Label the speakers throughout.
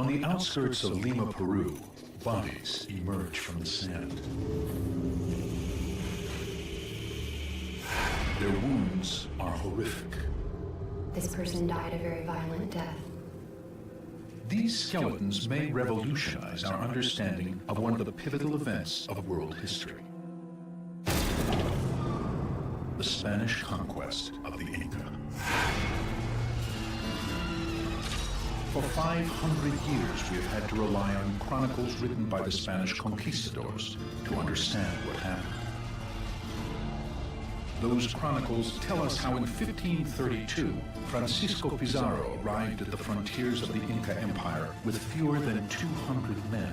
Speaker 1: On the outskirts of Lima, Peru, bodies emerge from the sand. Their wounds are horrific.
Speaker 2: This person died a very violent death.
Speaker 1: These skeletons may revolutionize our understanding of one of the pivotal events of world history. The Spanish conquest of the Inca. For 500 years, we have had to rely on chronicles written by the Spanish conquistadors to understand what happened. Those chronicles tell us how in 1532, Francisco Pizarro arrived at the frontiers of the Inca Empire with fewer than 200 men.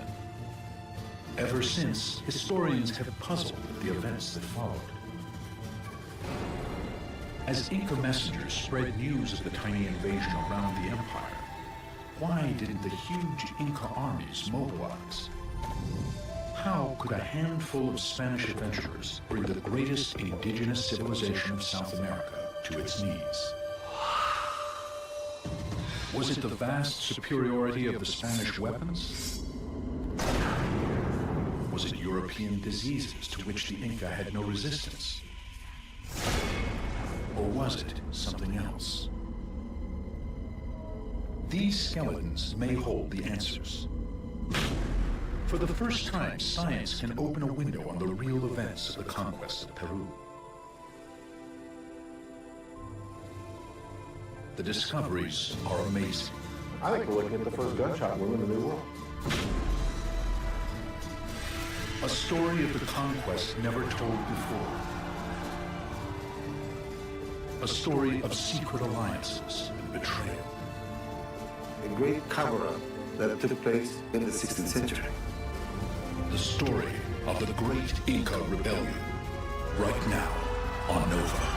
Speaker 1: Ever since, historians have puzzled at the events that followed. As Inca messengers spread news of the tiny invasion around the empire, why didn't the huge Inca armies mobilize? How could a handful of Spanish adventurers bring the greatest indigenous civilization of South America to its knees? Was it the vast superiority of the Spanish weapons? Was it European diseases to which the Inca had no resistance? Or was it something else? These skeletons may hold the answers. For the first time, science can open a window on the real events of the conquest of Peru. The discoveries are amazing.
Speaker 3: I think we're looking at the first gunshot wound in the New World.
Speaker 1: A story of the conquest never told before. A story of secret alliances and betrayal.
Speaker 3: A great cover-up that took place in the 16th century.
Speaker 1: The story of the Great Inca Rebellion, right now on Nova.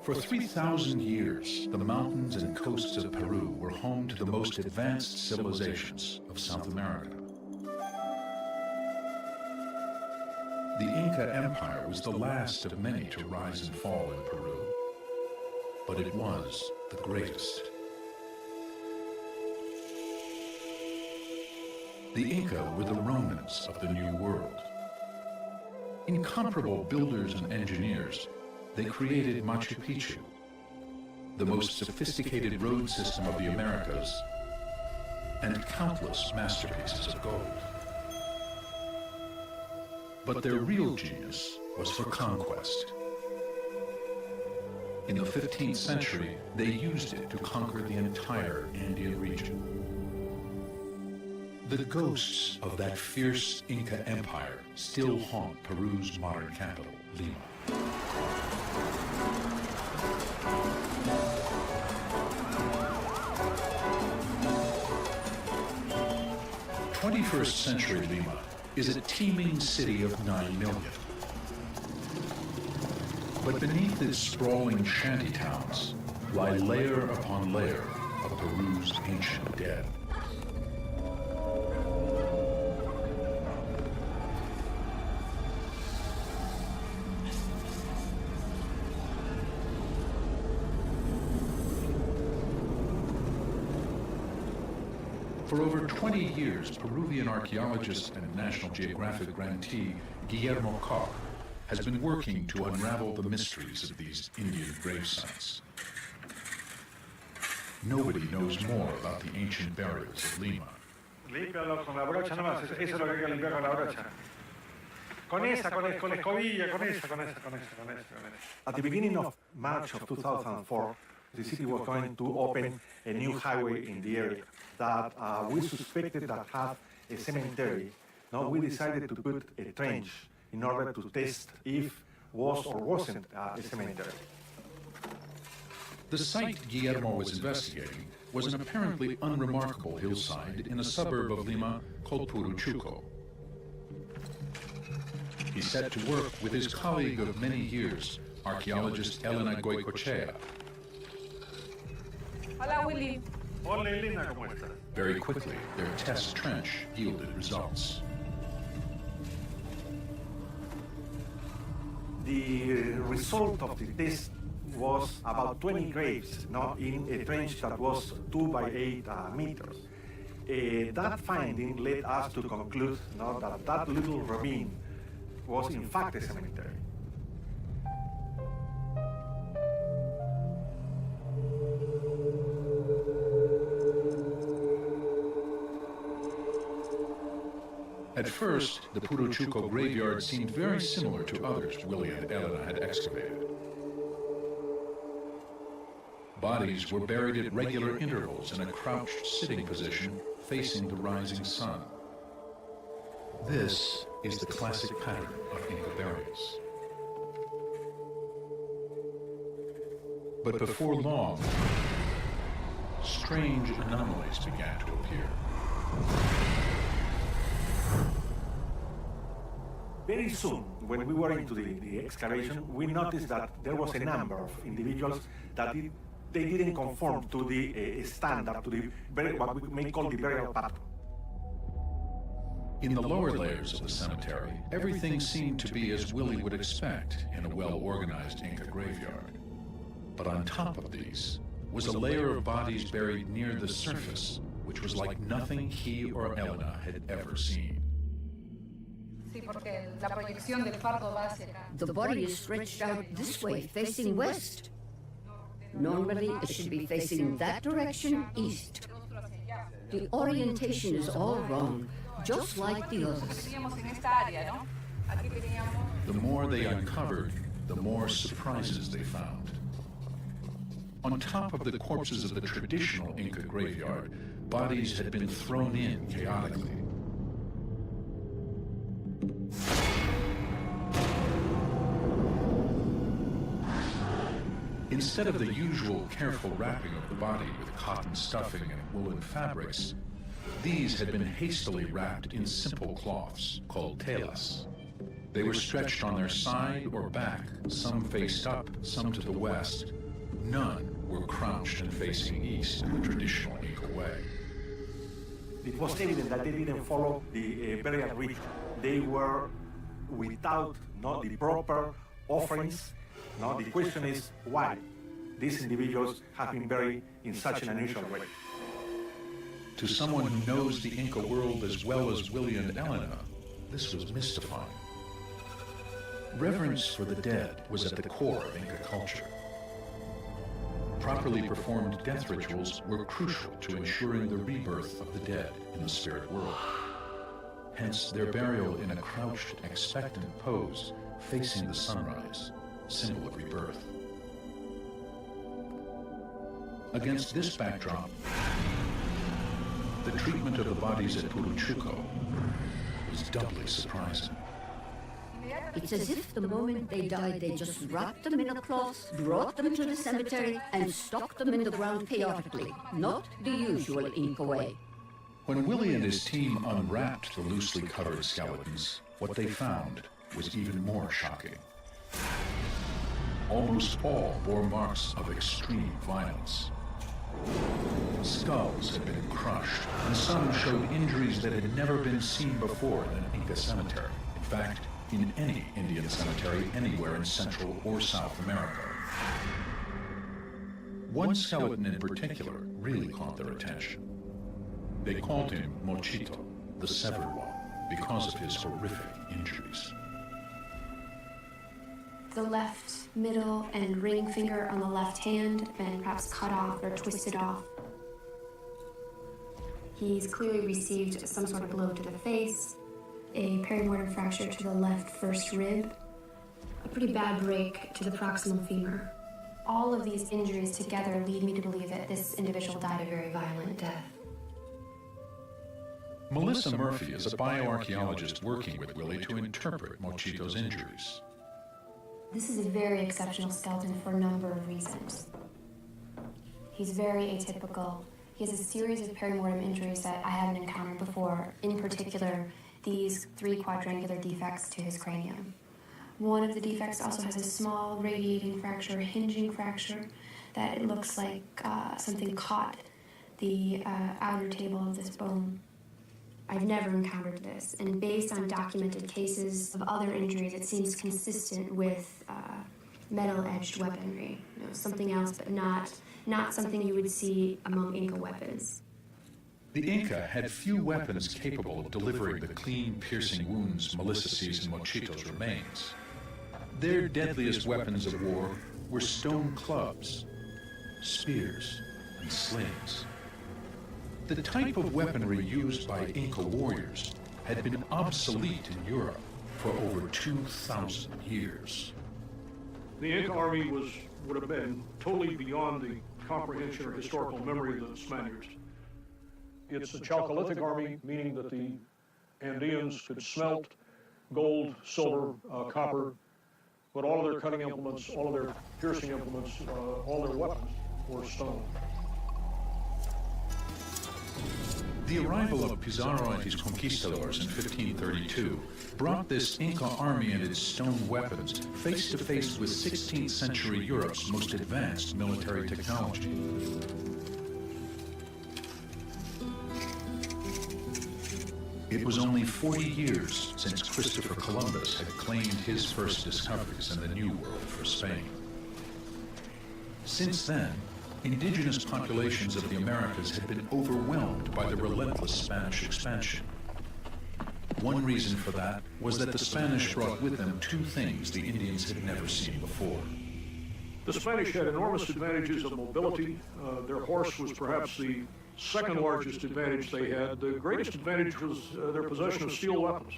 Speaker 1: For 3,000 years, the mountains and coasts of Peru were home to the most advanced civilizations of South America. The Inca Empire was the last of many to rise and fall in Peru, but it was the greatest. The Inca were the Romans of the New World. Incomparable builders and engineers, they created Machu Picchu, the most sophisticated road system of the Americas, and countless masterpieces of gold. But their real genius was for conquest. In the 15th century, they used it to conquer the entire Andean region. The ghosts of that fierce Inca empire still haunt Peru's modern capital, Lima. 21st century Lima is a teeming city of 9 million. But beneath its sprawling shanty towns lie layer upon layer of Peru's ancient dead. For over 20 years, Peruvian archaeologist and National Geographic grantee Guillermo Koch has been working to unravel the mysteries of these Indian grave sites. Nobody knows more about the ancient burials of Lima.
Speaker 4: Límpialo con la brocha nomás, eso es lo que hay que limpiar con la brocha. Con la escobilla, con esa.
Speaker 3: At the beginning of March of 2004, the city was going to open a new highway in the area that we suspected that had a cemetery. Now we decided to put a trench in order to test if was or wasn't a cemetery.
Speaker 1: The site Guillermo was investigating was an apparently unremarkable hillside in a suburb of Lima called Puruchuco. He set to work with his colleague of many years, archaeologist Elena Goicoechea.
Speaker 5: Hola, Willy.
Speaker 4: Hola, Elena, ¿cómo estás?
Speaker 1: Very quickly, their test trench yielded results.
Speaker 3: The result of the test was about 20 graves, in a trench that was 2 by 8 meters. That finding led us to conclude that little ravine was in fact a cemetery.
Speaker 1: At first, the Puruchuco graveyard seemed very similar to others Willie and Elena had excavated. Bodies were buried at regular intervals in a crouched sitting position facing the rising sun. This is the classic pattern of Inca burials. But before long, strange anomalies began to appear.
Speaker 3: Very soon, when we were into the excavation, we noticed that there was a number of individuals that they didn't conform to the standard, to what we may call the burial pattern.
Speaker 1: In the lower layers of the cemetery, everything seemed to be as Willie would expect in a well-organized Inca graveyard. But on top of these was a layer of bodies buried near the surface, which was like nothing he or Elena had ever seen.
Speaker 6: The body is stretched out this way, facing west. Normally, it should be facing that direction, east. The orientation is all wrong, just like the others.
Speaker 1: The more they uncovered, the more surprises they found. On top of the corpses of the traditional Inca graveyard, bodies had been thrown in chaotically. Instead of the usual careful wrapping of the body with cotton stuffing and woolen fabrics, these had been hastily wrapped in simple cloths called telas. They were stretched on their side or back, some faced up, some to the west. None were crouched and facing east in the traditional Inca way.
Speaker 3: It was evident that they didn't follow the burial ritual. They were without the proper offerings. The question is why these individuals have been buried in such an unusual way.
Speaker 1: To someone who knows the Inca world as well as Willie and Elena, this was mystifying. Reverence for the dead was at the core of Inca culture. Properly performed death rituals were crucial to ensuring the rebirth of the dead in the spirit world. Hence, their burial in a crouched, expectant pose facing the sunrise, symbol of rebirth. Against this backdrop, the treatment of the bodies at Puruchuco was doubly surprising.
Speaker 6: It's as if the moment they died, they just wrapped them in a cloth, brought them to the cemetery, and stuck them in the ground chaotically, not the usual Inca way.
Speaker 1: When Willie and his team unwrapped the loosely covered skeletons, what they found was even more shocking. Almost all bore marks of extreme violence. Skulls had been crushed, and some showed injuries that had never been seen before in an Inca cemetery. In fact, in any Indian cemetery anywhere in Central or South America. One skeleton in particular really caught their attention. They called him Mochito, the severed one, because of his horrific injuries.
Speaker 2: The left middle and ring finger on the left hand have been perhaps cut off or twisted off. He's clearly received some sort of blow to the face, a perimortem fracture to the left first rib, a pretty bad break to the proximal femur. All of these injuries together lead me to believe that this individual died a very violent death.
Speaker 1: Melissa Murphy is a bioarchaeologist working with Willie to interpret Mochito's injuries.
Speaker 2: This is a very exceptional skeleton for a number of reasons. He's very atypical. He has a series of perimortem injuries that I haven't encountered before, in particular, these 3 quadrangular defects to his cranium. One of the defects also has a small radiating fracture, hinging fracture, that it looks like something caught the outer table of this bone. I've never encountered this, and based on documented cases of other injuries, it seems consistent with metal-edged weaponry. Something else, but not something you would see among Inca weapons.
Speaker 1: The Inca had few weapons capable of delivering the clean, piercing wounds Melissa sees in Mochito's remains. Their deadliest weapons of war were stone clubs, spears, and slings. The type of weaponry used by Inca warriors had been obsolete in Europe for over 2,000 years.
Speaker 5: The Inca army would have been totally beyond the comprehension or historical memory of the Spaniards. It's a Chalcolithic army, meaning that the Andeans could smelt gold, silver, copper, but all of their cutting implements, all of their piercing implements, all their weapons were stone.
Speaker 1: The arrival of Pizarro and his conquistadors in 1532 brought this Inca army and its stone weapons face to face with 16th century Europe's most advanced military technology. It was only 40 years since Christopher Columbus had claimed his first discoveries in the New World for Spain. Since then, indigenous populations of the Americas had been overwhelmed by the relentless Spanish expansion. One reason for that was that the Spanish brought with them 2 things the Indians had never seen before.
Speaker 5: The Spanish had enormous advantages of mobility. Their horse was perhaps the second largest advantage they had. The greatest advantage was their possession of steel weapons.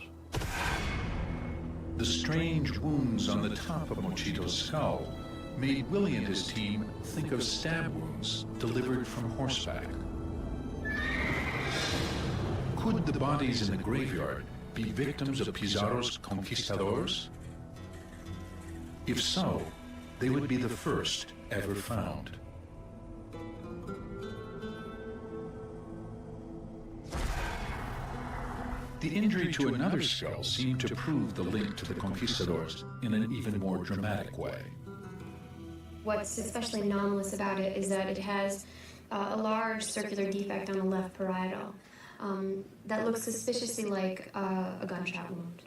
Speaker 1: The strange wounds on the top of Mochito's skull made Willie and his team think of stab wounds delivered from horseback. Could the bodies in the graveyard be victims of Pizarro's conquistadors? If so, they would be the first ever found. The injury to another skull seemed to prove the link to the conquistadors in an even more dramatic way.
Speaker 2: What's especially anomalous about it is that it has a large circular defect on the left parietal that looks suspiciously like a gunshot wound.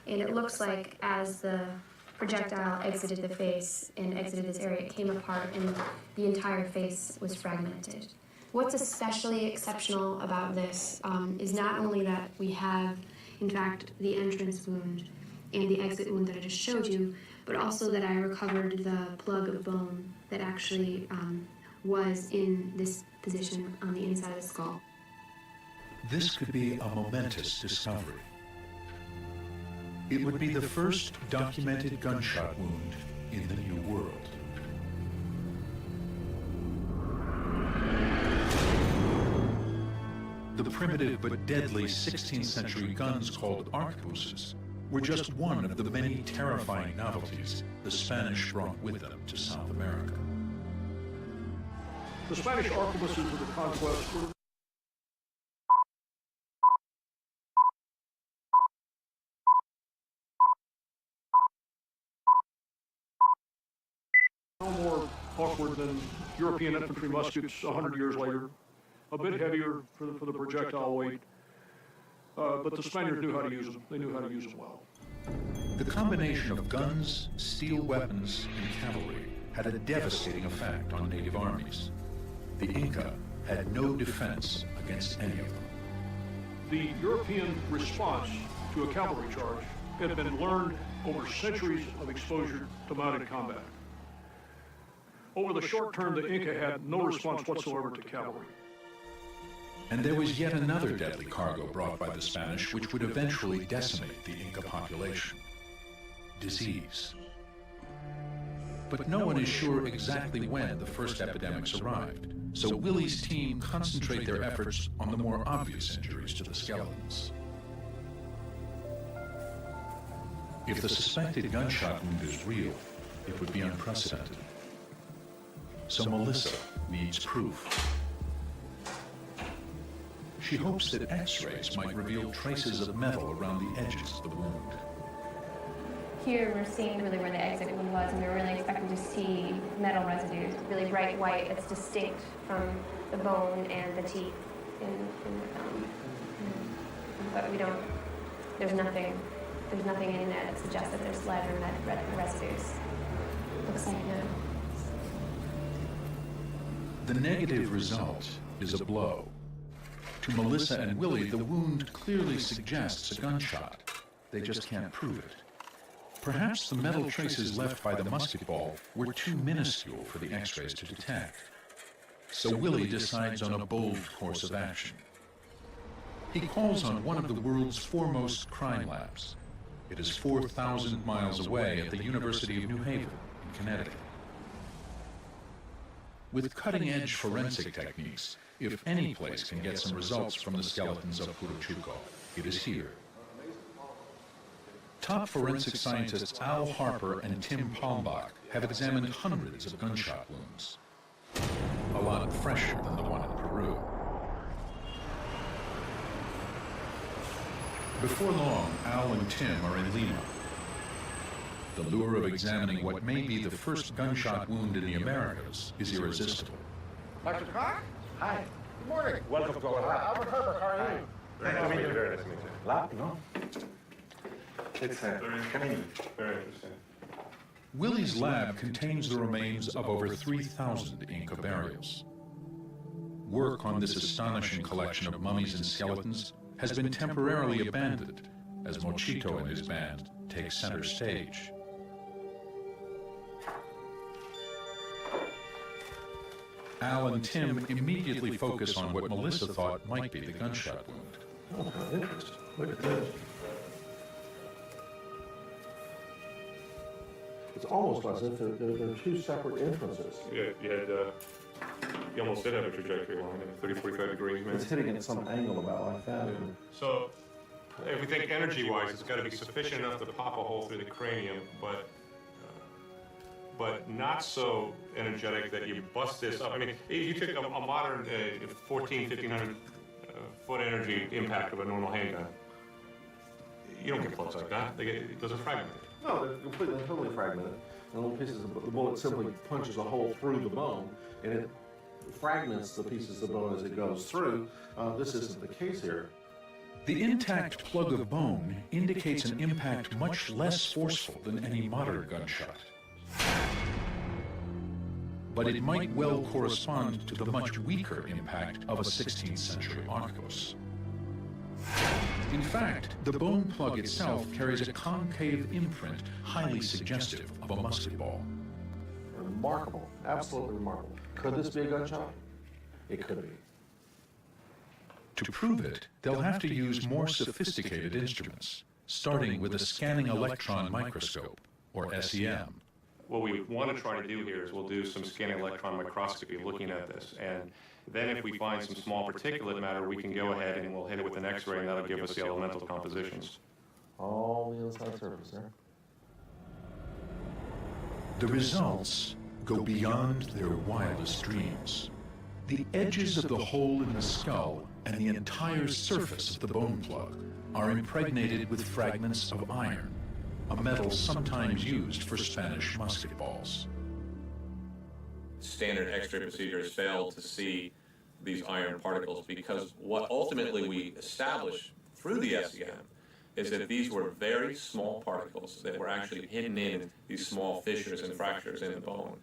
Speaker 2: And it looks like as the projectile exited the face and exited this area, it came apart and the entire face was fragmented. What's especially exceptional about this is not only that we have, in fact, the entrance wound and the exit wound that I just showed you, but also that I recovered the plug of bone that actually was in this position on the inside of the skull.
Speaker 1: This could be a momentous discovery. It would be the first documented gunshot wound in the New World. The primitive but deadly 16th century guns called arquebuses were just one of the many terrifying novelties the Spanish brought with them to South America.
Speaker 5: The Spanish arquebuses of the conquest were no more awkward than European infantry muskets 100 years later, a bit heavier for the projectile weight, but the Spaniards knew how to use them. They knew how to use them well.
Speaker 1: The combination of guns, steel weapons, and cavalry had a devastating effect on native armies. The Inca had no defense against any of them.
Speaker 5: The European response to a cavalry charge had been learned over centuries of exposure to mounted combat. Over the short term, the Inca had no response whatsoever to cavalry.
Speaker 1: And there was yet another deadly cargo brought by the Spanish which would eventually decimate the Inca population: disease. But no one is sure exactly when the first epidemics arrived, so Willie's team concentrate their efforts on the more obvious injuries to the skeletons. If the suspected gunshot wound is real, it would be unprecedented. so Melissa needs proof. She hopes that X-rays might reveal traces of metal around the edges of the wound.
Speaker 2: Here we're seeing really where the exit wound was, and we were really expecting to see metal residues, really bright white that's distinct from the bone and the teeth in the film. But we don't, there's nothing in there that suggests that there's lead or lead residues. Looks like no.
Speaker 1: The negative result is a blow. To Melissa and Willie, the wound clearly suggests a gunshot. They just can't prove it. Perhaps the metal traces left by the musket ball were too minuscule for the X-rays to detect. So Willie decides on a bold course of action. He calls on one of the world's foremost crime labs. It is 4,000 miles away at the University of New Haven in Connecticut. With cutting-edge forensic techniques, if any place can get some results from the skeletons of Huruchuco, it is here. Top forensic scientists Al Harper and Tim Palmbach have examined hundreds of gunshot wounds, a lot fresher than the one in Peru. Before long, Al and Tim are in Lima. The lure of examining what may be the first gunshot wound in the Americas is irresistible.
Speaker 7: Dr. Clark?
Speaker 3: Hi.
Speaker 7: Good morning.
Speaker 3: Welcome to our lab.
Speaker 7: Albert Herbert, how are you?
Speaker 3: Very nice to meet you. Very nice to meet you. Lab, no? It's convenient. Very interesting.
Speaker 1: Willie's lab contains the remains of over 3,000 Inca burials. Work on this astonishing collection of mummies and skeletons has been temporarily abandoned as Mochito and his band take center stage. Al and Tim immediately focus on what Melissa thought might be the gunshot wound.
Speaker 3: Oh, how interesting. Look at this. It's almost as if they're two separate entrances.
Speaker 8: Yeah, you almost did have a trajectory line at 30, 45 degrees, man.
Speaker 3: It's hitting at some angle about like that.
Speaker 8: So, if we think energy-wise, it's got to be sufficient enough to pop a hole through the cranium, but not so energetic that you bust this up. I mean, if you took a modern 1,500 foot energy impact of a normal handgun, you don't get plugs like that. It doesn't fragment it.
Speaker 3: No, they're completely, totally fragmented. And little pieces of the bullet simply punches a hole through the bone, and it fragments the pieces of bone as it goes through. This isn't the case here.
Speaker 1: The intact plug of bone indicates an impact much less forceful than any modern gunshot. But it might well correspond to the much weaker impact of a 16th century arquebus. In fact, the bone plug itself carries a concave imprint highly suggestive of a musket ball.
Speaker 3: Remarkable, absolutely remarkable. Could this be a gunshot? It could be.
Speaker 1: To prove it, they'll have to use more sophisticated instruments, starting with a scanning electron microscope, or SEM.
Speaker 8: What we want to try to do here is we'll do some scanning electron microscopy looking at this, and then if we find some small particulate matter, we can go ahead and we'll hit it with an X-ray, and that'll give us the elemental compositions.
Speaker 3: All the inside surface there.
Speaker 1: The results go beyond their wildest dreams. The edges of the hole in the skull and the entire surface of the bone plug are impregnated with fragments of iron, a metal sometimes used for Spanish musket balls.
Speaker 9: Standard X-ray procedures fail to see these iron particles because what ultimately we established through the SEM is that these were very small particles that were actually hidden in these small fissures and fractures in the bone.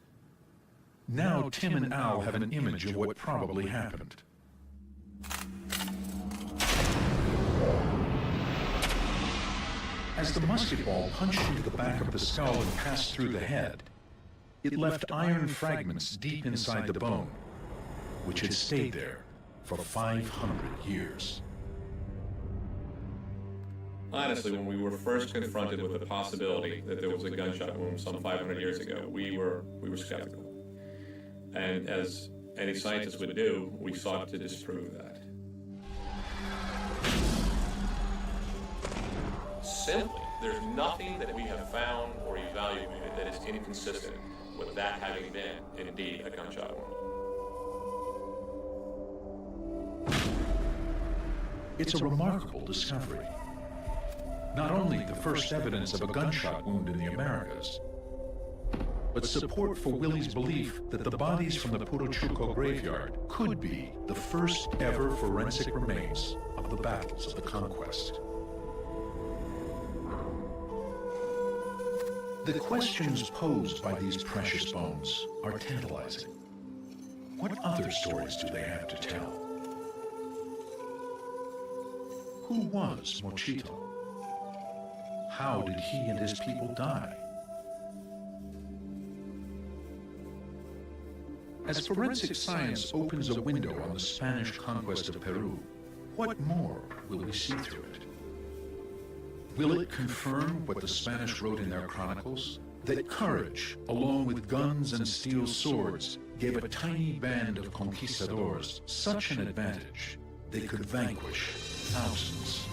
Speaker 1: Now Tim and Al have an image of what probably happened. As the musket ball punched into the back of the skull and passed through the head, it left iron fragments deep inside the bone, which had stayed there for 500 years.
Speaker 9: Honestly, when we were first confronted with the possibility that there was a gunshot wound some 500 years ago, we were skeptical. And as any scientist would do, we sought to disprove that. Simply, there's nothing that we have found or evaluated that is inconsistent with that having been indeed a gunshot wound.
Speaker 1: It's a remarkable discovery. Not only the first evidence of a gunshot wound in the Americas, but support for Willie's belief that the bodies from the Purochuco graveyard could be the first ever forensic remains of the battles of the conquest. The questions posed by these precious bones are tantalizing. What other stories do they have to tell? Who was Mochito? How did he and his people die? As forensic science opens a window on the Spanish conquest of Peru, what more will we see through it? Will it confirm what the Spanish wrote in their chronicles? That courage, along with guns and steel swords, gave a tiny band of conquistadors such an advantage they could vanquish thousands.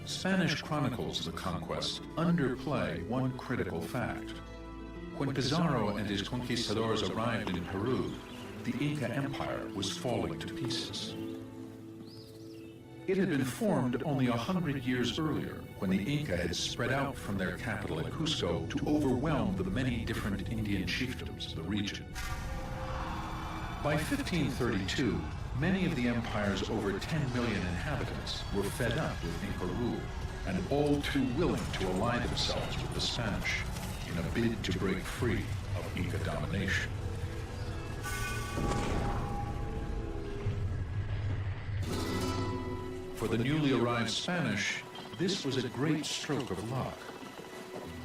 Speaker 1: Spanish chronicles of the conquest underplay one critical fact. When Pizarro and his conquistadors arrived in Peru, the Inca Empire was falling to pieces. It had been formed only 100 years earlier, when the Inca had spread out from their capital at Cusco to overwhelm the many different Indian chiefdoms of the region. By 1532, many of the empire's over 10 million inhabitants were fed up with Inca rule, and all too willing to ally themselves with the Spanish in a bid to break free of Inca domination. For the newly arrived Spanish, this was a great stroke of luck.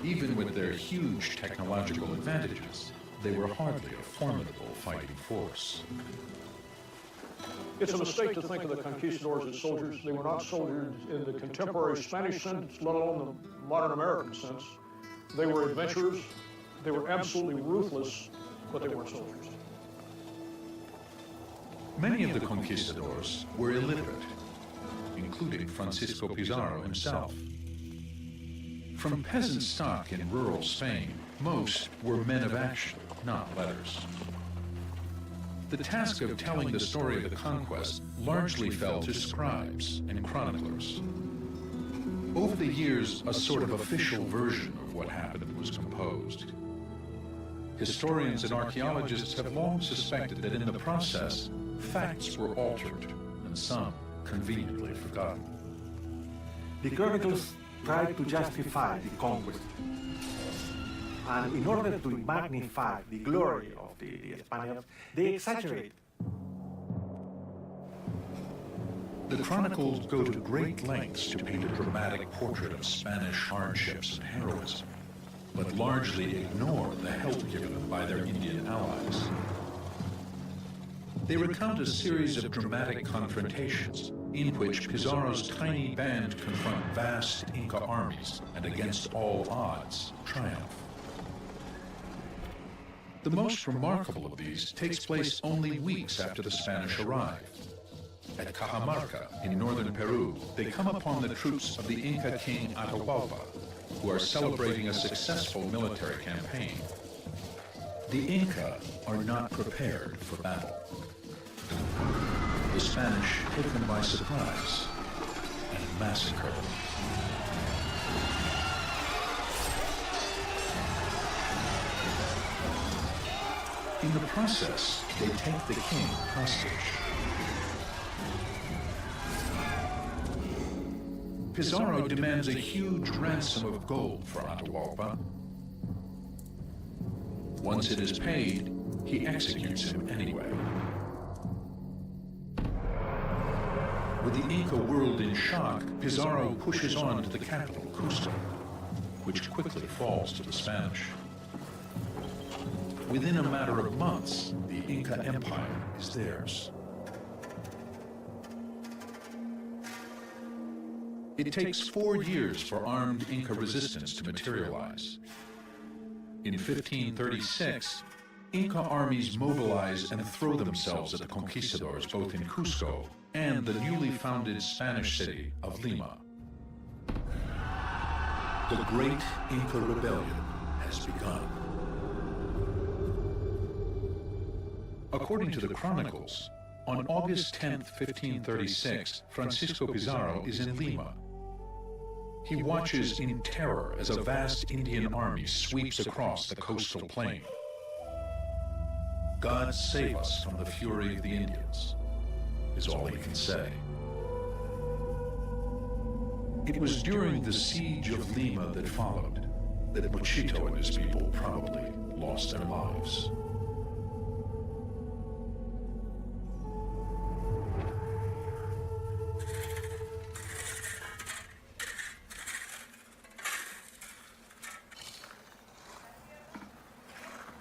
Speaker 1: Even with their huge technological advantages, they were hardly a formidable fighting force.
Speaker 5: It's a mistake to think of the conquistadors as soldiers. They were not soldiers in the contemporary Spanish sense, let alone the modern American sense. They were adventurers. They were absolutely ruthless, but they weren't soldiers.
Speaker 1: Many of the conquistadors were illiterate, including Francisco Pizarro himself. From peasant stock in rural Spain, most were men of action, not letters. The task of telling the story of the conquest largely fell to scribes and chroniclers. Over the years, a sort of official version of what happened was composed. Historians and archaeologists have long suspected that in the process, facts were altered and some conveniently forgotten.
Speaker 3: The chronicles tried to justify the conquest, and in order to magnify the glory of the Spaniards, they exaggerate.
Speaker 1: The chronicles go to great lengths to paint a dramatic portrait of Spanish hardships and heroism, but largely ignore the help given them by their Indian allies. They recount a series of dramatic confrontations in which Pizarro's tiny band confront vast Inca armies and against all odds triumph. The most remarkable of these takes place only weeks after the Spanish arrive. At Cajamarca, in northern Peru, they come upon the troops of the Inca king Atahualpa, who are celebrating a successful military campaign. The Inca are not prepared for battle. The Spanish take them by surprise and massacre them. In the process, they take the king hostage. Pizarro demands a huge ransom of gold for Atahualpa. Once it is paid, he executes him anyway. With the Inca world in shock, Pizarro pushes on to the capital, Cusco, which quickly falls to the Spanish. Within a matter of months, the Inca Empire is theirs. It takes 4 years for armed Inca resistance to materialize. In 1536, Inca armies mobilize and throw themselves at the conquistadors both in Cusco and the newly founded Spanish city of Lima. The Great Inca Rebellion has begun. According to the chronicles, on August 10th, 1536, Francisco Pizarro is in Lima. He watches in terror as a vast Indian army sweeps across the coastal plain. God save us from the fury of the Indians, is all he can say. It was during the siege of Lima that followed that Mochito and his people probably lost their lives.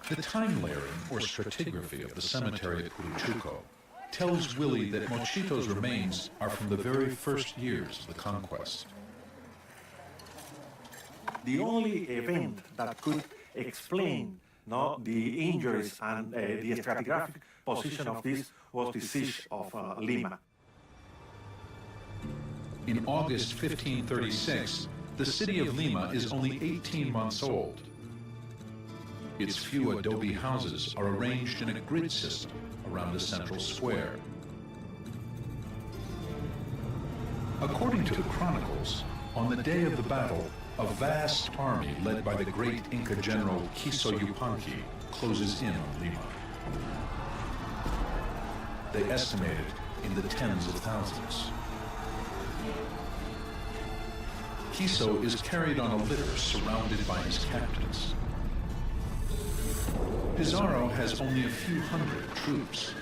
Speaker 1: The time layering, or stratigraphy, of the cemetery at Puruchuco tells Willie that Mochito's remains are from the very first years of the conquest.
Speaker 3: The only event that could explain the injuries and the stratigraphic position of this was the siege of Lima.
Speaker 1: In August 1536, the city of Lima is only 18 months old. Its few adobe houses are arranged in a grid system around a central square. According to the chronicles, on the day of the battle, a vast army led by the great Inca general Quiso Yupanqui closes in on Lima. They estimate it in the tens of thousands. Quiso is carried on a litter surrounded by his captains. Pizarro has only a few hundred troops.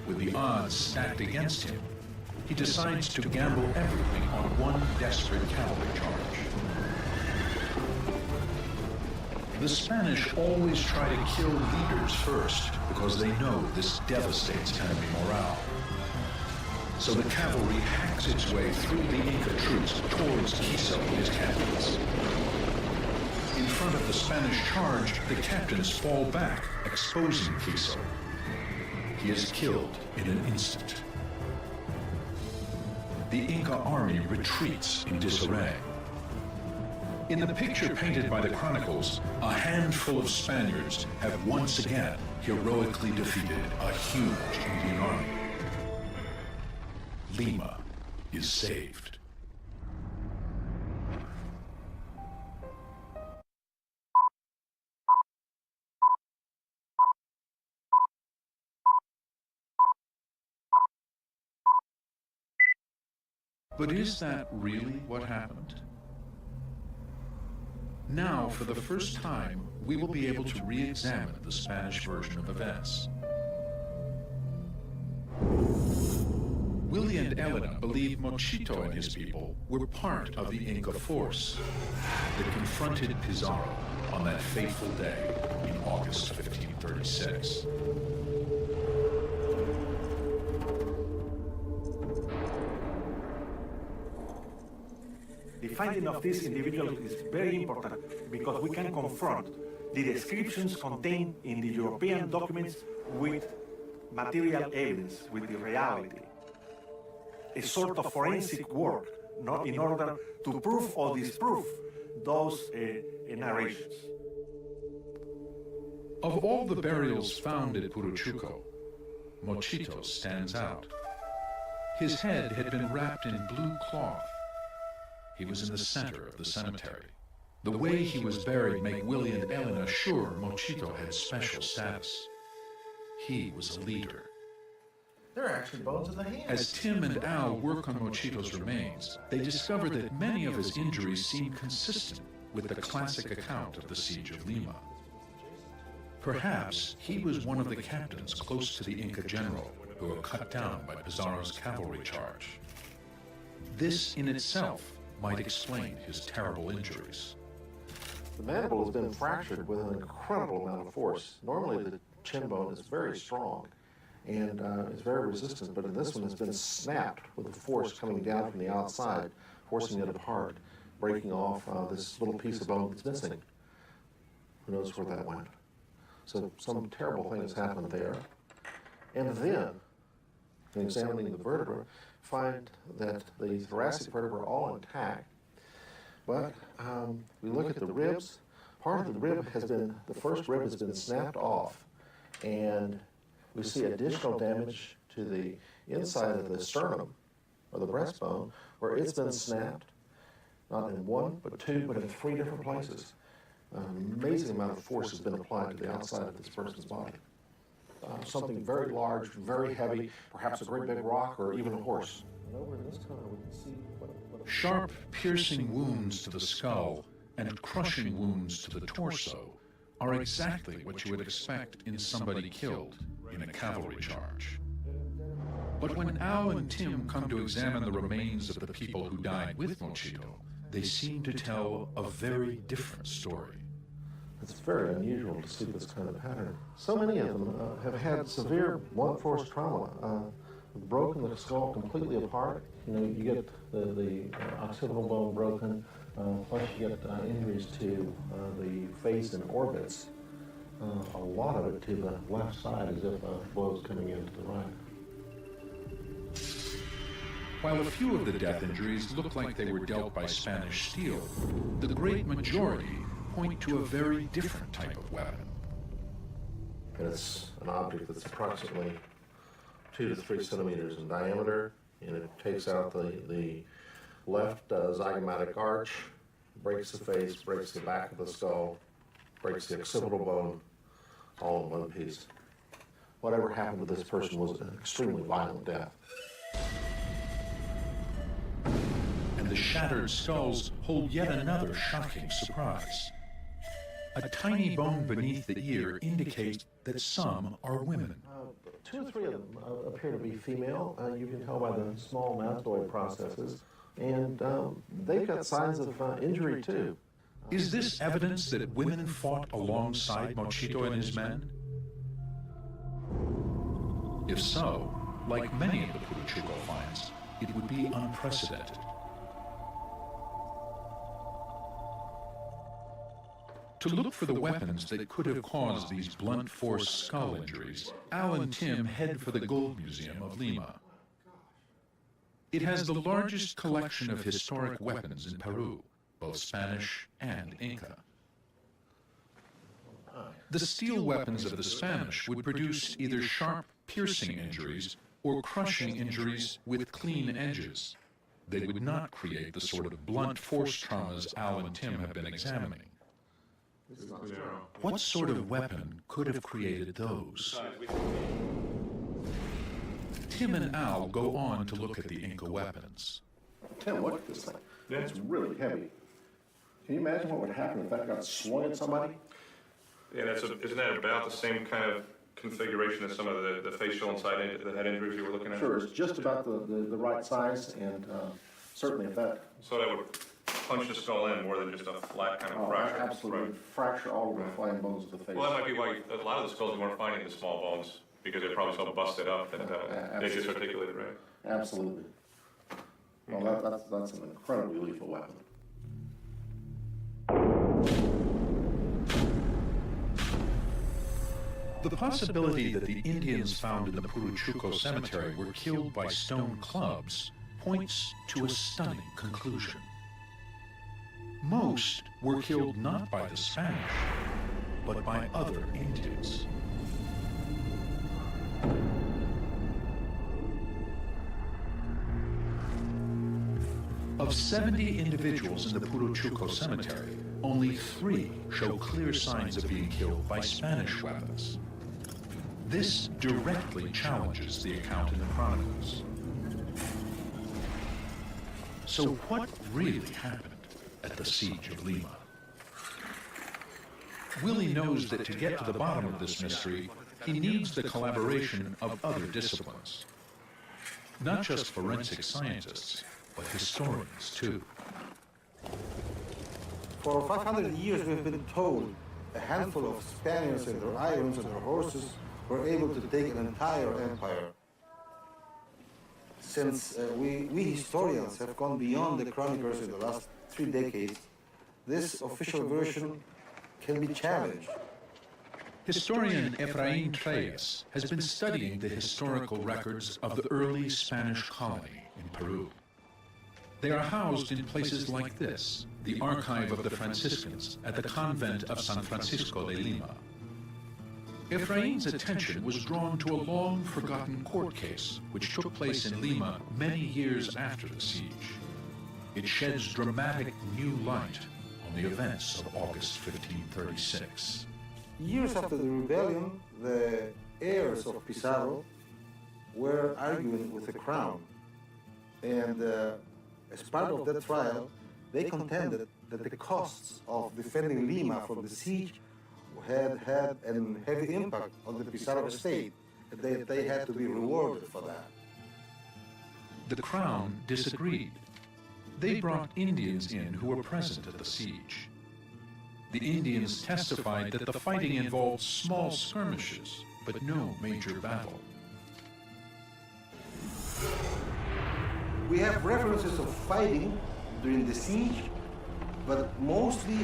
Speaker 1: With the odds stacked against him, he decides to gamble everything on one desperate cavalry charge. The Spanish always try to kill leaders first because they know this devastates enemy morale. So the cavalry hacks its way through the Inca troops towards Quiso and his captains. In front of the Spanish charge, the captains fall back, exposing Quiso. He is killed in an instant. The Inca army retreats in disarray. In the picture painted by the chronicles, a handful of Spaniards have once again heroically defeated a huge Indian army. Lima is saved. But is that really what happened? Now, for the first time, we will be able to re-examine the Spanish version of events. Willie and Elena believe Mochito and his people were part of the Inca force that confronted Pizarro on that fateful day in August 1536.
Speaker 3: The finding of this individual is very important because we can confront the descriptions contained in the European documents with material evidence, with the reality. A sort of forensic work, not in order to prove or disprove those narrations.
Speaker 1: Of all the burials found at Puruchuco, Mochito stands out. His head had been wrapped in blue cloth. He was in the center of the cemetery. The way he was buried made Willie and Elena sure Mochito had special status. He was a leader.
Speaker 7: There are actually bones in the hands.
Speaker 1: As Tim and Al work on Mochito's remains, they discover that many of his injuries seem consistent with the classic account of the siege of Lima. Perhaps he was one of the captains close to the Inca general who were cut down by Pizarro's cavalry charge. This in itself might explain his terrible injuries.
Speaker 10: The mandible has been fractured with an incredible amount of force. Normally the chin bone is very strong and is very resistant, but in this one it's been snapped with the force coming down from the outside, forcing it apart, breaking off this little piece of bone that's missing. Who knows where that went? So some terrible thing has happened there. And then and examining the vertebrae, find that the thoracic vertebrae are all intact. But we look at the ribs. Part of the rib has been, the first rib has been snapped off, and we see additional damage to the inside of the sternum, or the breastbone, where it's been snapped, not in one, but two, but in 3 different places. An amazing amount of force has been applied to the outside of this person's body. Something very large, very heavy, perhaps a great big rock or even a horse. And over in this corner we can see
Speaker 1: Sharp, piercing wounds to the skull and crushing wounds to the torso are exactly what you would expect in somebody killed in a cavalry charge. But when Al and Tim come to examine the remains of the people who died with Mochito, they seem to tell a very different story.
Speaker 10: It's very unusual to see this kind of pattern. So many of them have had severe blunt force trauma, broken the skull completely apart. You know, you get the occipital bone broken, plus you get injuries to the face and orbits. A lot of it to the left side, as if blows coming into the right.
Speaker 1: While a few of the death injuries look like they were dealt by Spanish steel, the great majority point to a very different type of weapon.
Speaker 10: And it's an object that's approximately 2 to 3 centimeters in diameter, and it takes out the left zygomatic arch, breaks the face, breaks the back of the skull, breaks the occipital bone, all in one piece. Whatever happened to this person was an extremely violent death.
Speaker 1: And the shattered skulls hold yet another shocking surprise. A tiny bone beneath the ear indicates that some are women.
Speaker 10: 2 or 3 of them appear to be female. You can tell by the small mastoid processes. And they've got signs of injury, too.
Speaker 1: Is this evidence that women fought alongside Mochito and his men? If so, like many of the Puruchuco finds, it would be unprecedented. To look for the weapons that could have caused these blunt force skull injuries, Al and Tim head for the Gold Museum of Lima. It has the largest collection of historic weapons in Peru, both Spanish and Inca. The steel weapons of the Spanish would produce either sharp, piercing injuries or crushing injuries with clean edges. They would not create the sort of blunt force traumas Al and Tim have been examining. What sort of weapon could have created those? Tim and Al go on to look at the Inca weapons.
Speaker 10: Tim, look at this thing. It's really heavy. Can you imagine what would happen if that got swung at somebody?
Speaker 8: Yeah, isn't that about the same kind of configuration as some of the facial and the head injuries you were looking at?
Speaker 10: Sure, it's just about the right size, and certainly if that...
Speaker 8: So that would punch the skull in more than just a flat kind of fracture?
Speaker 10: Absolutely.
Speaker 8: Right.
Speaker 10: Fracture all of the fine bones of the face.
Speaker 8: Well, that might be why a lot of the skulls you weren't finding the small bones, because they're probably so busted up that they just articulated, right?
Speaker 10: Absolutely. Well, that's an incredibly lethal weapon.
Speaker 1: The possibility that the Indians found in the Puruchuco cemetery were killed by stone clubs points to a stunning conclusion. Most were killed not by the Spanish, but by other Indians. Of 70 individuals in the Puruchuco cemetery, only 3 show clear signs of being killed by Spanish weapons. This directly challenges the account in the chronicles. So what really happened at the siege of Lima? Willie knows that to get to the bottom of this mystery, he needs the collaboration of other disciplines. Not just forensic scientists, but historians too.
Speaker 11: For 500 years we've been told a handful of Spaniards and their irons and their horses were able to take an entire empire. Since we historians have gone beyond the chroniclers in the last 3 decades, this official version can be challenged.
Speaker 1: Historian Efraín Treyes has been studying the historical records of the early Spanish colony in Peru. They are housed in places like this, the archive of the Franciscans at the convent of San Francisco de Lima. Efraín's attention was drawn to a long-forgotten court case which took place in Lima many years after the siege. It sheds dramatic new light on the events of August 1536.
Speaker 11: Years after the rebellion, the heirs of Pizarro were arguing with the crown. And as part of that trial, they contended that the costs of defending Lima from the siege had had a heavy impact on the Pizarro estate, and they had to be rewarded for that.
Speaker 1: The crown disagreed. They brought Indians in who were present at the siege. The Indians testified that the fighting involved small skirmishes, but no major battle.
Speaker 11: We have references of fighting during the siege, but mostly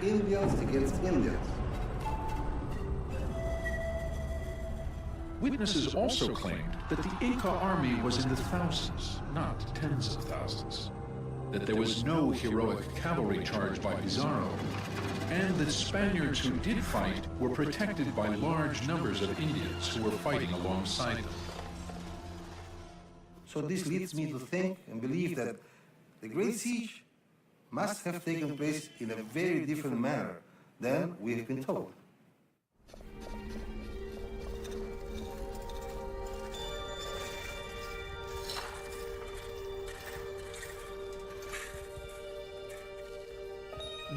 Speaker 11: Indians against Indians.
Speaker 1: Witnesses also claimed that the Inca army was in the thousands, not tens of thousands, that there was no heroic cavalry charge by Pizarro, and that Spaniards who did fight were protected by large numbers of Indians who were fighting alongside them.
Speaker 11: So this leads me to think and believe that the Great Siege must have taken place in a very different manner than we have been told.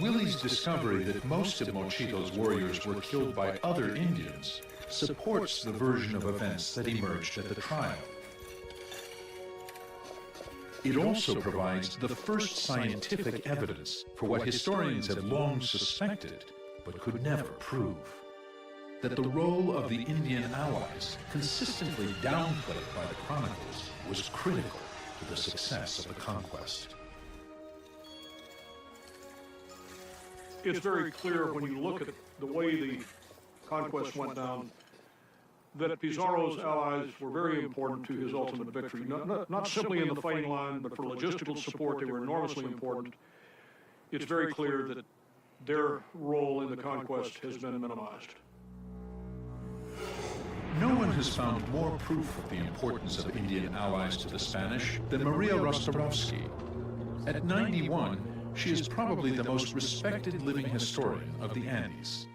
Speaker 1: Willie's discovery that most of Mochito's warriors were killed by other Indians supports the version of events that emerged at the trial. It also provides the first scientific evidence for what historians had long suspected but could never prove: that the role of the Indian allies, consistently downplayed by the chronicles, was critical to the success of the conquest.
Speaker 5: It's very clear when you look at the way the conquest went down that Pizarro's allies were very important to his ultimate victory. Not simply in the fighting line, but for logistical support, they were enormously important. It's very clear that their role in the conquest has been minimized.
Speaker 1: No one has found more proof of the importance of Indian allies to the Spanish than Maria Rostrovsky. At 91, she is probably the most respected living historian of the Andes.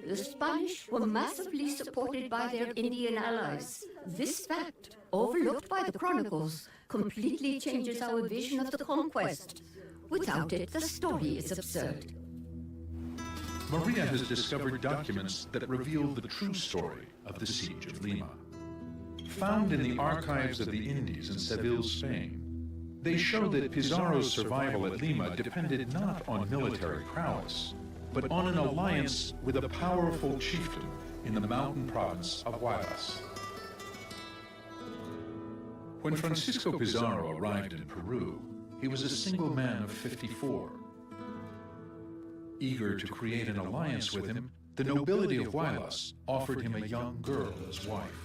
Speaker 6: The Spanish were massively supported by their Indian allies. This fact, overlooked by the chronicles, completely changes our vision of the conquest. Without it, the story is absurd.
Speaker 1: Maria has discovered documents that reveal the true story of the Siege of Lima. Found in the archives of the Indies in Seville, Spain, they show that Pizarro's survival at Lima depended not on military prowess, but on an alliance with a powerful chieftain in the mountain province of Huaraz. When Francisco Pizarro arrived in Peru, he was a single man of 54. Eager to create an alliance with him, the nobility of Huaraz offered him a young girl as wife.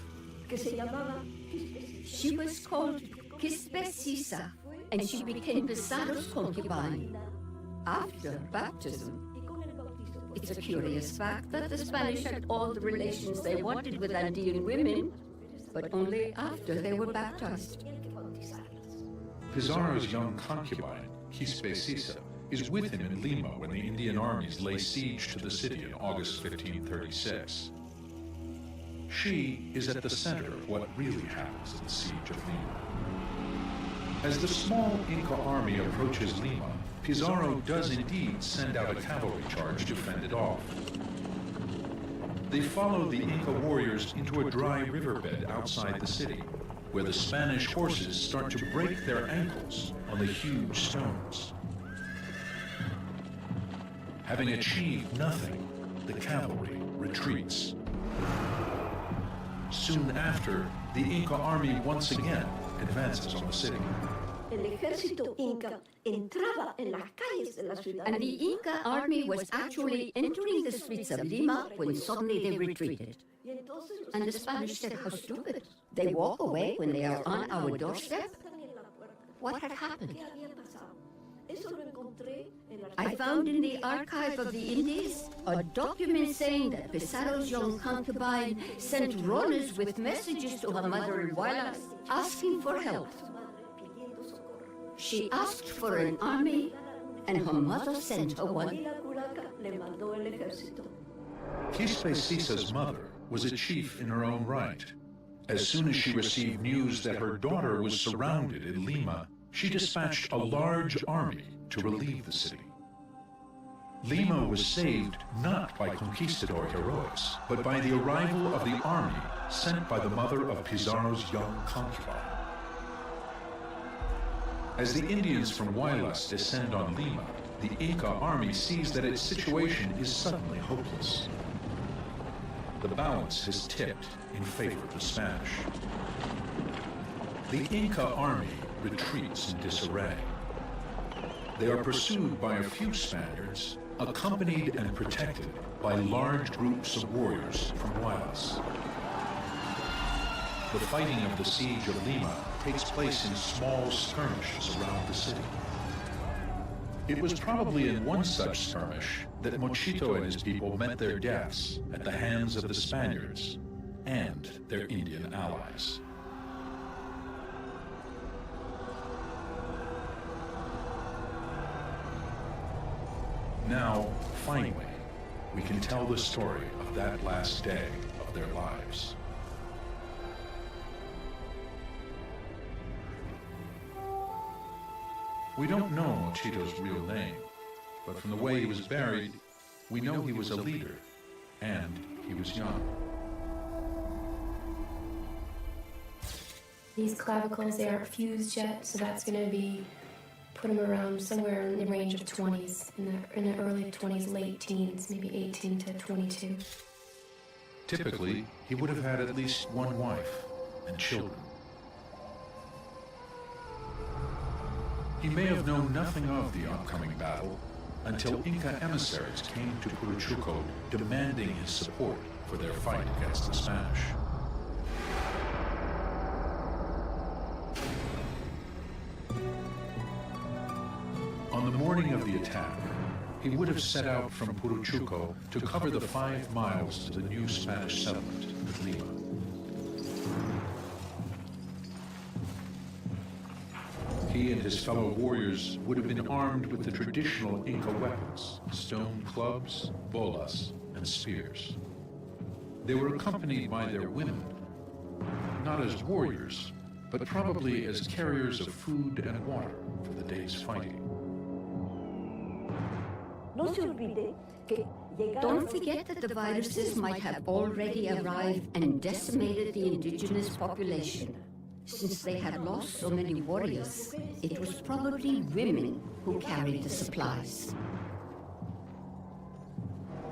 Speaker 6: She was called Quispecisa, and she became Pizarro's concubine after baptism. It's a curious fact that the Spanish had all the relations they wanted with Andean women, but only after they were baptized.
Speaker 1: Pizarro's young concubine, Quispecisa, is with him in Lima when the Indian armies lay siege to the city in August 1536. She is at the center of what really happens at the siege of Lima. As the small Inca army approaches Lima, Pizarro does indeed send out a cavalry charge to fend it off. They follow the Inca warriors into a dry riverbed outside the city, where the Spanish horses start to break their ankles on the huge stones. Having achieved nothing, the cavalry retreats. Soon after, the Inca army once again advances on the city.
Speaker 6: el ejército inca entraba en las calles de la ciudad. And the Inca army was actually entering the streets of Lima when suddenly they retreated. And the Spanish said, how stupid. They walk away when they are on our doorstep? What had happened? I found in the archive of the Indies a document saying that Pizarro's young concubine sent runners with messages to her mother in Huaylas asking for help. She asked for an army, and her mother sent her one.
Speaker 1: Quispe Sisa's mother was a chief in her own right. As soon as she received news that her daughter was surrounded in Lima, she dispatched a large army to relieve the city. Lima was saved not by conquistador heroics, but by the arrival of the army sent by the mother of Pizarro's young concubine. As the Indians from Huaylas descend on Lima, the Inca army sees that its situation is suddenly hopeless. The balance has tipped in favor of the Spanish. The Inca army retreats in disarray. They are pursued by a few Spaniards, accompanied and protected by large groups of warriors from Huaylas. The fighting of the siege of Lima takes place in small skirmishes around the city. It was probably in one such skirmish that Mochito and his people met their deaths at the hands of the Spaniards and their Indian allies. Now, finally, we can tell the story of that last day of their lives. We don't know Mochito's real name, but from the way he was buried, we know he was a leader, and he was young.
Speaker 2: These clavicles, they aren't fused yet, so that's going to be put them around somewhere in the range of 20s, in the early 20s, late teens, maybe 18 to 22.
Speaker 1: Typically, he would have had at least one wife and children. He may have known nothing of the upcoming battle until Inca emissaries came to Puruchuco demanding his support for their fight against the Spanish. On the morning of the attack, he would have set out from Puruchuco to cover the 5 miles to the new Spanish settlement at Lima. He and his fellow warriors would have been armed with the traditional Inca weapons, stone clubs, bolas, and spears. They were accompanied by their women, not as warriors, but probably as carriers of food and water for the day's fighting.
Speaker 6: Don't forget that the viruses might have already arrived and decimated the indigenous population. Since they had lost so many warriors, it was probably women who carried the supplies.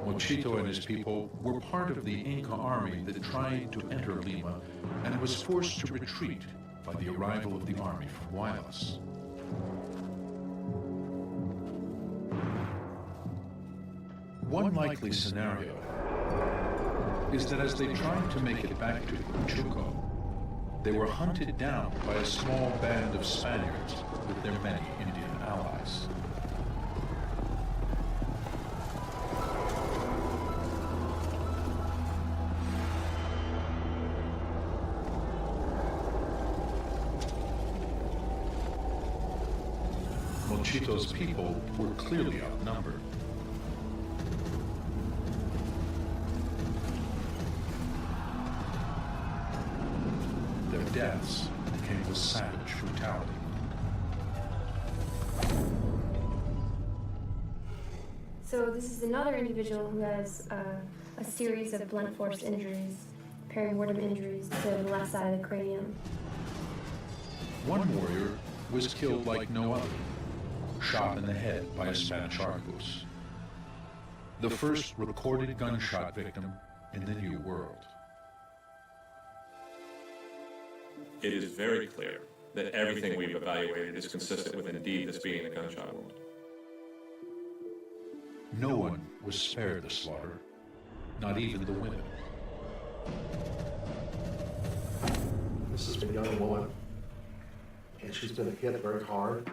Speaker 1: Mochito and his people were part of the Inca army that tried to enter Lima and was forced to retreat by the arrival of the army from Huaylas. One likely scenario is that as they tried to make it back to Puruchuco, they were hunted down by a small band of Spaniards with their many Indian allies. Mochito's people were clearly outnumbered. Deaths came with savage brutality.
Speaker 2: So this is another individual who has a series of blunt force injuries, perimortem injuries to the left side of the cranium.
Speaker 1: One warrior was killed like no other, shot in the head by a Spanish arquebus. The first recorded gunshot victim in the New World.
Speaker 9: It is very clear that everything we've evaluated is consistent with indeed this being a gunshot wound.
Speaker 1: No one was spared the slaughter, not even the women.
Speaker 10: This is a young woman, and she's been hit very hard.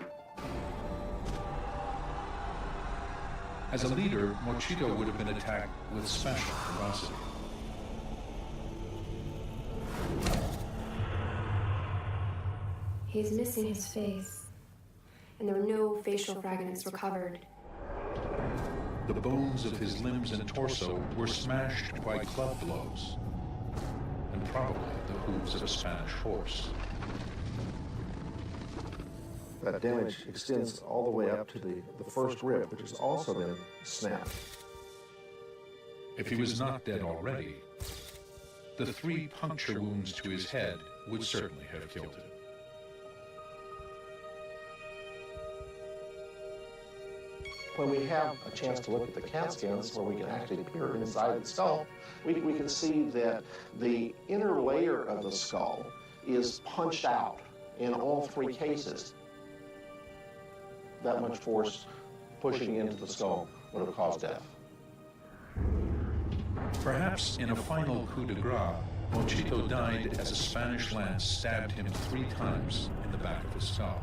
Speaker 1: As a leader, Mochito would have been attacked with special ferocity.
Speaker 2: He's missing his face, and there were no facial fragments recovered.
Speaker 1: The bones of his limbs and torso were smashed by club blows, and probably the hooves of a Spanish horse.
Speaker 10: That damage extends all the way up to the first rib, which has also been snapped.
Speaker 1: If he was not dead already, the 3 puncture wounds to his head would certainly have killed him.
Speaker 10: When we have a chance to look at the CAT scans where we can actually peer inside the skull, we can see that the inner layer of the skull is punched out in all 3 cases. That much force pushing into the skull would have caused death.
Speaker 1: Perhaps in a final coup de grace, Mochito died as a Spanish lance stabbed him 3 times in the back of his skull.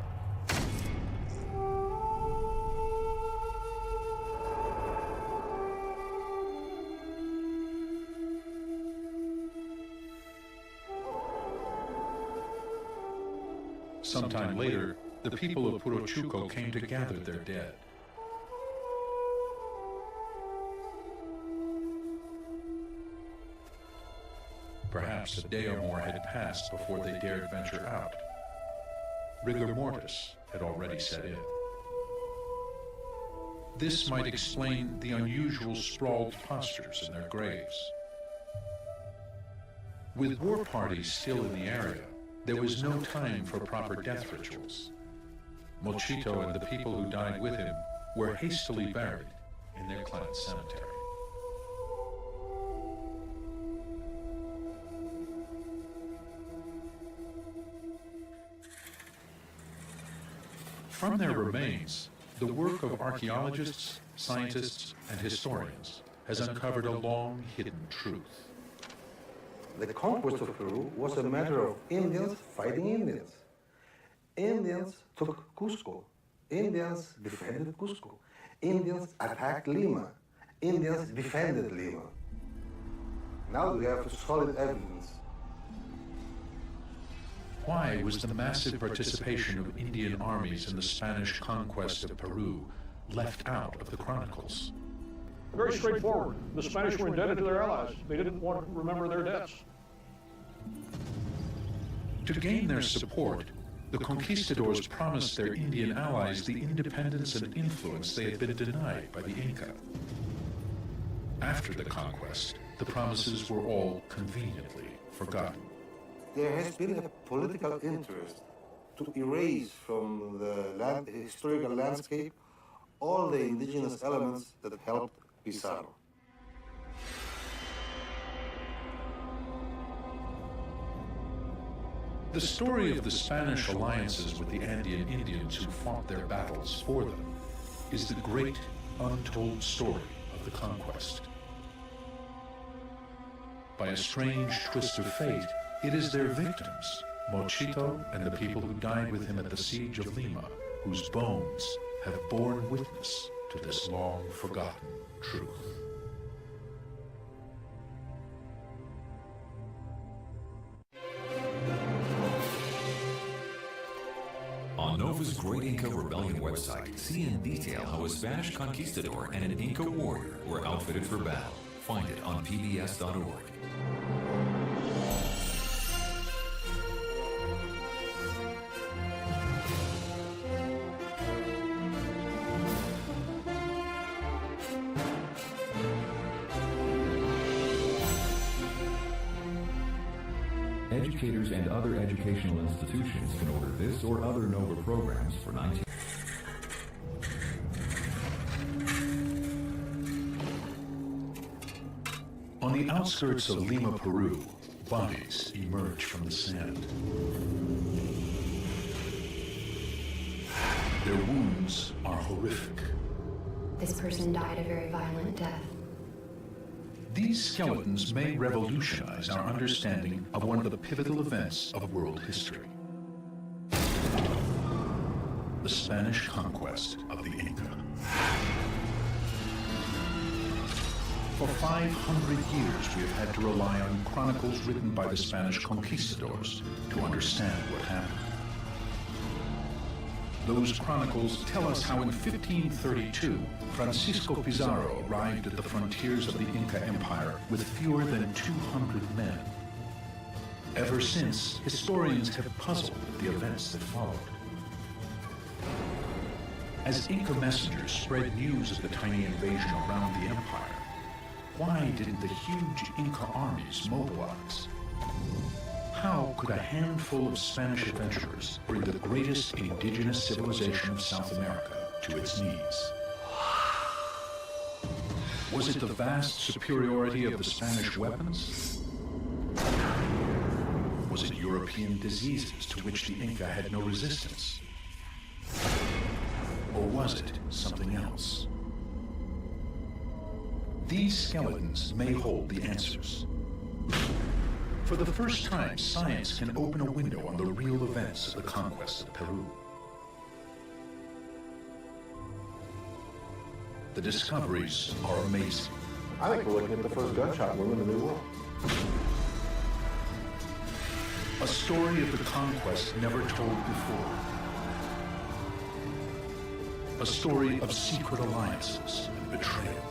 Speaker 1: Sometime later, the people of Purochuco came to gather their dead. Perhaps a day or more had passed before they dared venture out. Rigor mortis had already set in. This might explain the unusual sprawled postures in their graves. With war parties still in the area, there was no time for proper death rituals. Mochito and the people who died with him were hastily buried in their clan cemetery. From their remains, the work of archaeologists, scientists, and historians has uncovered a long hidden truth.
Speaker 11: The conquest of Peru was a matter of Indians fighting Indians. Indians took Cusco. Indians defended Cusco. Indians attacked Lima. Indians defended Lima. Now we have solid evidence.
Speaker 1: Why was the massive participation of Indian armies in the Spanish conquest of Peru left out of the chronicles?
Speaker 5: Very straightforward. The Spanish were indebted to their allies. They didn't want to remember their debts.
Speaker 1: To gain their support, the conquistadors promised their Indian allies the independence and influence they had been denied by the Inca. After the conquest, the promises were all conveniently forgotten.
Speaker 11: There has been a political interest to erase from the historical landscape all the indigenous elements that helped Pizarro.
Speaker 1: The story of the Spanish alliances with the Andean Indians who fought their battles for them is the great untold story of the conquest. By a strange twist of fate, it is their victims, Mochito and the people who died with him at the siege of Lima, whose bones have borne witness to this long-forgotten truth.
Speaker 12: On NOVA's Great Inca Rebellion website, see in detail how a Spanish conquistador and an Inca warrior were outfitted for battle. Find it on pbs.org. Educators and other educational institutions can order this or other NOVA programs for $19.
Speaker 1: On the outskirts of Lima, Peru, bodies emerge from the sand. Their wounds are horrific.
Speaker 2: This person died a very violent death.
Speaker 1: These skeletons may revolutionize our understanding of one of the pivotal events of world history. The Spanish conquest of the Inca. For 500 years, we have had to rely on chronicles written by the Spanish conquistadors to understand what happened. Those chronicles tell us how in 1532, Francisco Pizarro arrived at the frontiers of the Inca Empire with fewer than 200 men. Ever since, historians have puzzled at the events that followed. As Inca messengers spread news of the tiny invasion around the empire, why didn't the huge Inca armies mobilize? How could a handful of Spanish adventurers bring the greatest indigenous civilization of South America to its knees? Was it the vast superiority of the Spanish weapons? Was it European diseases to which the Inca had no resistance? Or was it something else? These skeletons may hold the answers. For the first time, science can open a window on the real events of the conquest of Peru. The discoveries are amazing.
Speaker 10: I think we're looking at the first gunshot wound in the New World.
Speaker 1: A story of the conquest never told before. A story of secret alliances and betrayal.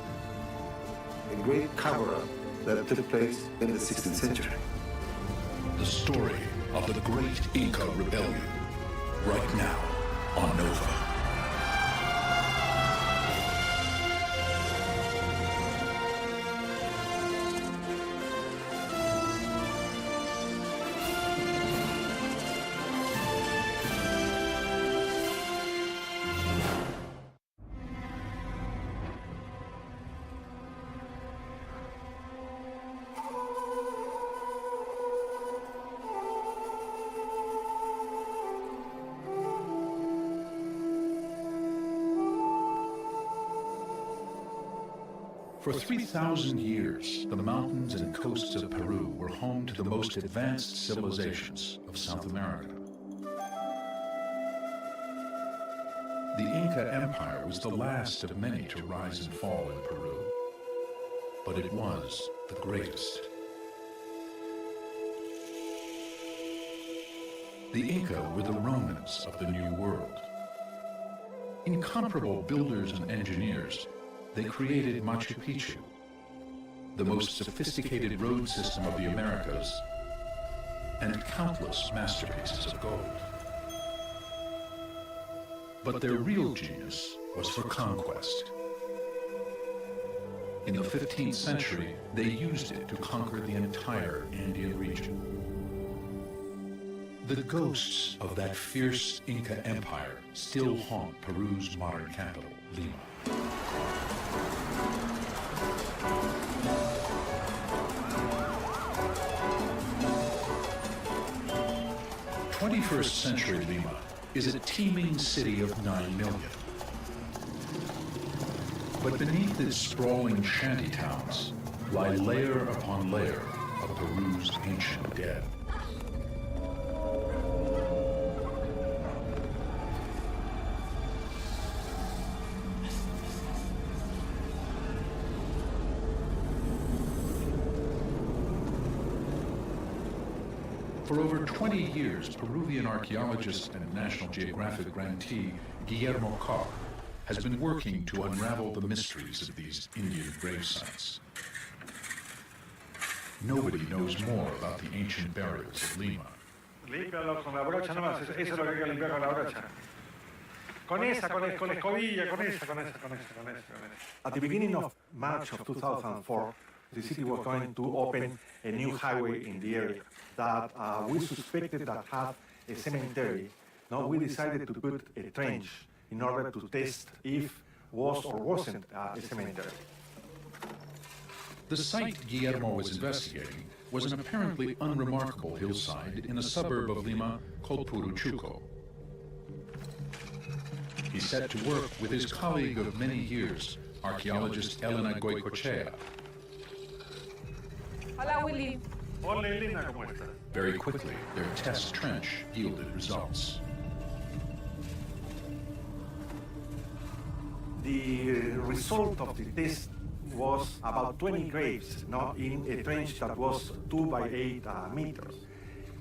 Speaker 11: A great cover-up that took place in the 16th century.
Speaker 1: The story of the Great Inca Rebellion, right now on Nova. For 3,000 years, the mountains and coasts of Peru were home to the most advanced civilizations of South America. The Inca Empire was the last of many to rise and fall in Peru, but it was the greatest. The Inca were the Romans of the New World. Incomparable builders and engineers, they created Machu Picchu, the most sophisticated road system of the Americas, and countless masterpieces of gold. But their real genius was for conquest. In the 15th century, they used it to conquer the entire Andean region. The ghosts of that fierce Inca empire still haunt Peru's modern capital, Lima. 21st century Lima is a teeming city of 9 million. But beneath its sprawling shanty towns lie layer upon layer of Peru's ancient dead. For over 20 years, Peruvian archaeologist and National Geographic grantee Guillermo Carr has been working to unravel the mysteries of these Indian grave sites. Nobody knows more about the ancient burials of Lima.
Speaker 4: Límpialo con la brocha nomás, eso es lo que hay que limpiar con la brocha. Con esa, con la escobilla, con esa.
Speaker 3: At the beginning of March of 2004, the city was going to open a new highway in the area that we suspected that had a cemetery. Now we decided to put a trench in order to test if was or wasn't a cemetery.
Speaker 1: The site Guillermo was investigating was an apparently unremarkable hillside in a suburb of Lima called Puruchuco. He set to work with his colleague of many years, archaeologist Elena Goicoechea.
Speaker 4: Hola, Willy. Hola, Elena, ¿cómo estás?
Speaker 1: Very quickly, their test trench yielded results.
Speaker 3: The result of the test was about 20 graves, in a trench that was 2 by 8 meters.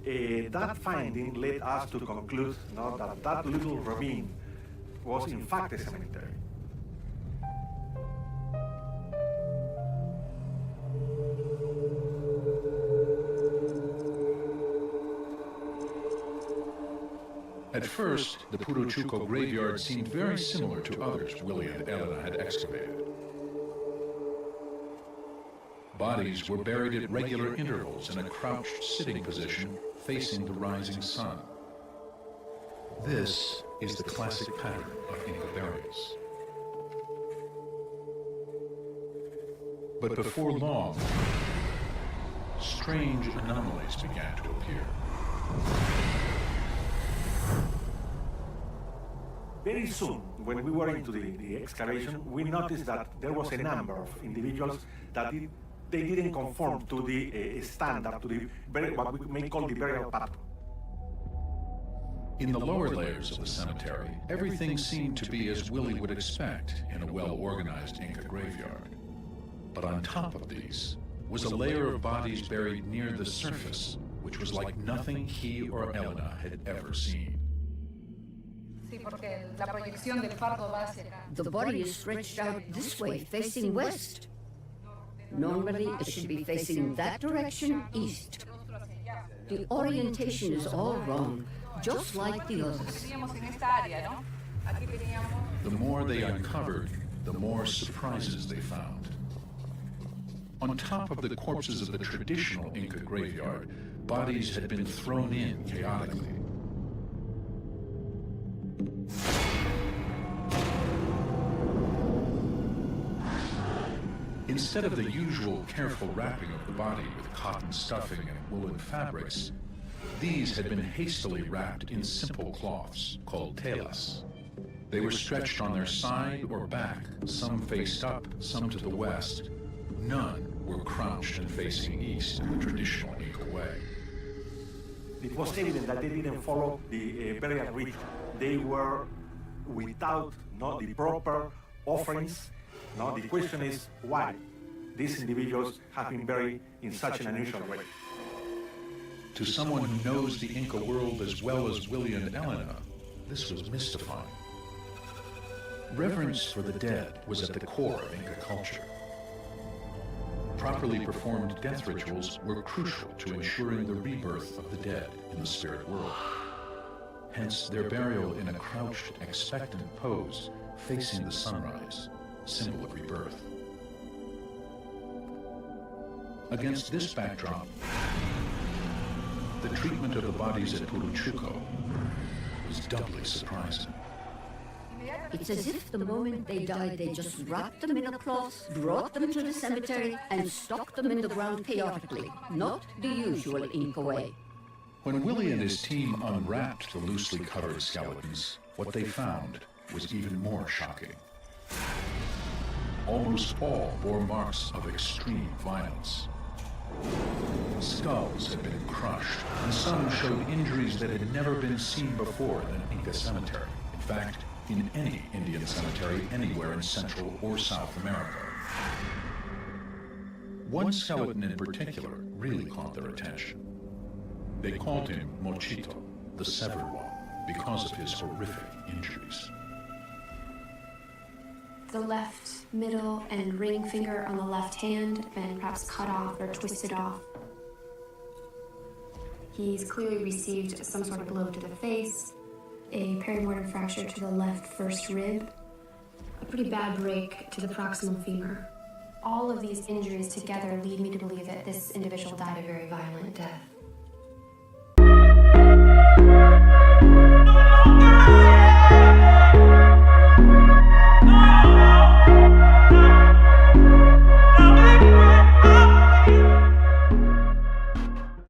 Speaker 3: That finding led us to conclude that little ravine was in fact a cemetery.
Speaker 1: At first, the Puruchuco graveyard seemed very similar to others Willie and Elena had excavated. Bodies were buried at regular intervals in a crouched sitting position facing the rising sun. This is the classic pattern of Inca burials. But before long, strange anomalies began to appear.
Speaker 3: Very soon, when we were into the excavation, we noticed that there was a number of individuals that they didn't conform to the standard, to what we may call the burial pattern.
Speaker 1: In the lower layers of the cemetery, everything seemed to be as Willie would expect in a well-organized Inca graveyard. But on top of these was a layer of bodies buried near the surface, which was like nothing he or Elena had ever seen.
Speaker 6: The body is stretched out this way, facing west. Normally, it should be facing that direction, east. The orientation is all wrong, just like the others.
Speaker 1: The more they uncovered, the more surprises they found. On top of the corpses of the traditional Inca graveyard, bodies had been thrown in chaotically. Instead of the usual careful wrapping of the body with cotton stuffing and woolen fabrics, these had been hastily wrapped in simple cloths called telas. They were stretched on their side or back, some faced up, some to the west. None were crouched and facing east in the traditional Inca way.
Speaker 3: It was evident that they didn't follow the burial rite. They were without the proper offerings. The question is why these individuals have been buried in such an unusual way.
Speaker 1: To someone who knows the Inca world as well as Willie and Elena, this was mystifying. Reverence for the dead was at the core of Inca culture. Properly performed death rituals were crucial to ensuring the rebirth of the dead in the spirit world. Hence, their burial in a crouched, expectant pose facing the sunrise, symbol of rebirth. Against this backdrop, the treatment of the bodies at Puruchuco was doubly surprising.
Speaker 6: It's as if the moment they died, they just wrapped them in a cloth, brought them to the cemetery, and stuck them in the ground chaotically, not the usual Inca way.
Speaker 1: When Willie and his team unwrapped the loosely covered skeletons, what they found was even more shocking. Almost all bore marks of extreme violence. Skulls had been crushed, and some showed injuries that had never been seen before in an Inca cemetery. In fact, in any Indian cemetery anywhere in Central or South America. One skeleton in particular really caught their attention. They called him Mochito, the severed one, because of his horrific injuries.
Speaker 2: The left, middle, and ring finger on the left hand have been perhaps cut off or twisted off. He's clearly received some sort of blow to the face, a perimortem fracture to the left first rib, a pretty bad break to the proximal femur. All of these injuries together lead me to believe that this individual died a very violent death.